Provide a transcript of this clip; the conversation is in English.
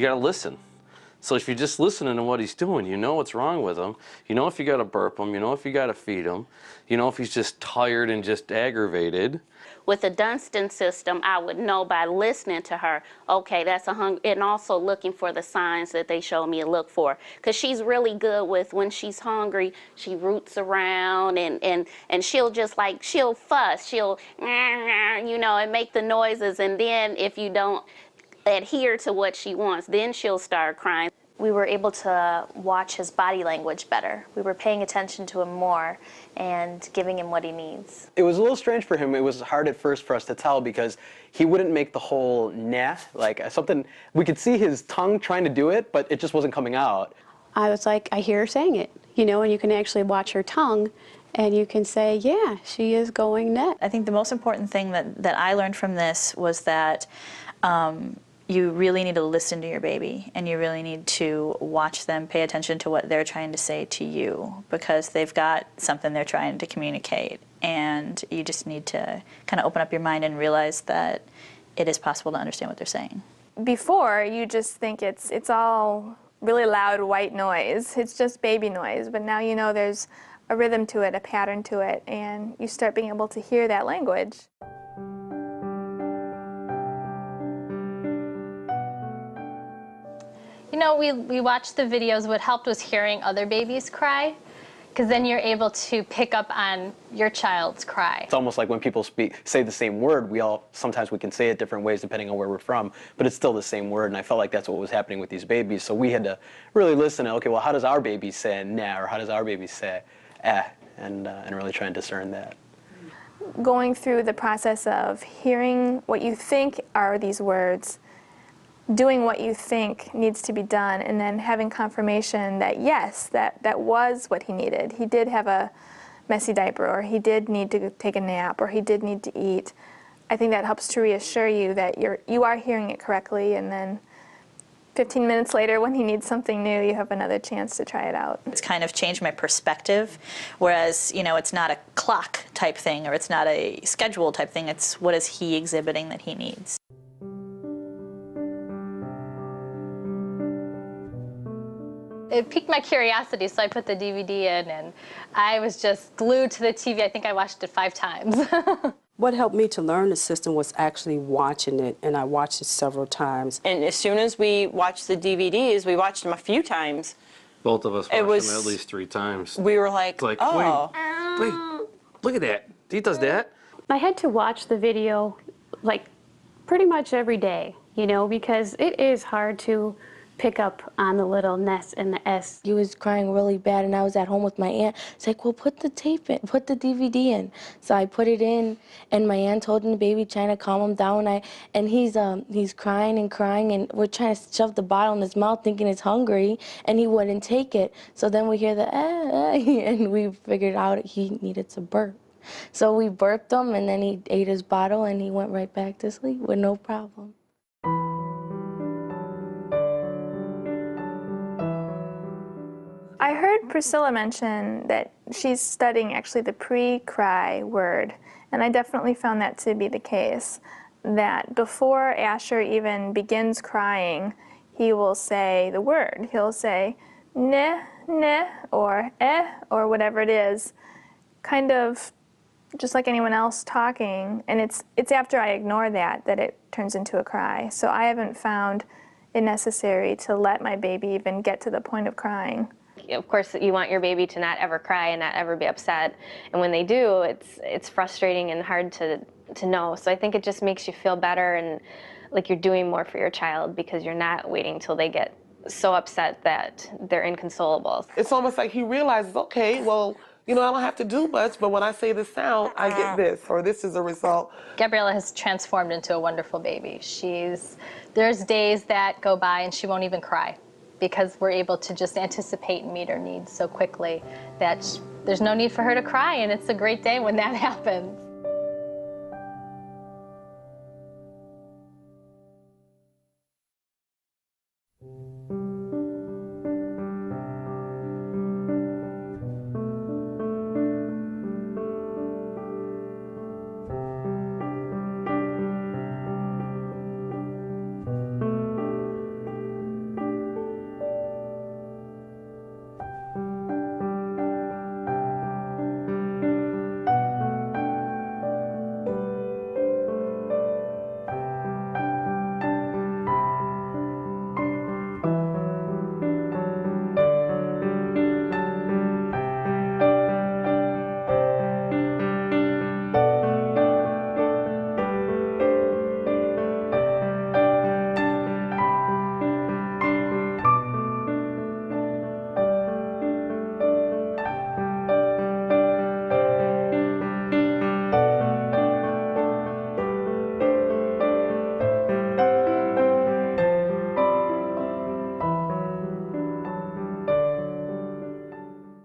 you gotta listen. So if you're just listening to what he's doing, you know what's wrong with him. You know if you gotta burp him, you know if you gotta feed him, you know if he's just tired and just aggravated. With the Dunstan system, I would know by listening to her, okay, that's a hunger, and also looking for the signs that they show me to look for. Because she's really good with, when she's hungry, she roots around and she'll just like, she'll fuss, she'll, you know, and make the noises, and then if you don't adhere to what she wants, then she'll start crying. We were able to watch his body language better. We were paying attention to him more and giving him what he needs. It was a little strange for him. It was hard at first for us to tell because he wouldn't make the whole nah, like something, we could see his tongue trying to do it, but it just wasn't coming out. I was like, I hear her saying it, you know, and you can actually watch her tongue and you can say, yeah, she is going net. I think the most important thing that I learned from this was that you really need to listen to your baby, and you really need to watch them, pay attention to what they're trying to say to you, because they've got something they're trying to communicate, and you just need to kind of open up your mind and realize that it is possible to understand what they're saying. Before, you just think it's all really loud white noise. It's just baby noise, but now you know there's a rhythm to it, a pattern to it, and you start being able to hear that language. You know, we watched the videos. What helped was hearing other babies cry, because then you're able to pick up on your child's cry. It's almost like when people say the same word, sometimes we can say it different ways depending on where we're from, but it's still the same word, and I felt like that's what was happening with these babies. So we had to really listen to, okay, well, how does our baby say nah, or how does our baby say eh, and really try and discern that. Going through the process of hearing what you think are these words, doing what you think needs to be done, and then having confirmation that yes, that was what he needed. He did have a messy diaper, or he did need to take a nap, or he did need to eat. I think that helps to reassure you that you are hearing it correctly, and then 15 minutes later, when he needs something new, you have another chance to try it out. It's kind of changed my perspective, whereas, you know, it's not a clock type thing, or it's not a schedule type thing. It's what is he exhibiting that he needs. It piqued my curiosity, so I put the DVD in, and I was just glued to the TV. I think I watched it 5 times. What helped me to learn the system was actually watching it, and I watched it several times. And as soon as we watched the DVDs, we watched them a few times. Both of us watched them at least 3 times. We were like oh. Wait, look at that. He does that. I had to watch the video like pretty much every day, you know, because it is hard to pick up on the little ness and the S. He was crying really bad, and I was at home with my aunt. It's like, well, put the tape in, put the DVD in. So I put it in, and my aunt holding the baby, trying to calm him down. And he's crying, and we're trying to shove the bottle in his mouth, thinking it's hungry, and he wouldn't take it. So then we hear the and we figured out he needed to burp. So we burped him, and then he ate his bottle, and he went right back to sleep with no problem. I heard Priscilla mention that she's studying actually the pre-cry word, and I definitely found that to be the case, that before Asher even begins crying, he will say the word. He'll say neh, neh, or eh, or whatever it is, kind of just like anyone else talking, and it's after I ignore that it turns into a cry. So I haven't found it necessary to let my baby even get to the point of crying. Of course, you want your baby to not ever cry and not ever be upset, and when they do, it's frustrating and hard to know. So I think it just makes you feel better and like you're doing more for your child, because you're not waiting till they get so upset that they're inconsolable. It's almost like he realizes, okay, well, you know, I don't have to do much, but when I say this sound, I get this, or this is a result. Gabriella has transformed into a wonderful baby. There's days that go by and she won't even cry, because we're able to just anticipate and meet her needs so quickly that there's no need for her to cry, and it's a great day when that happens.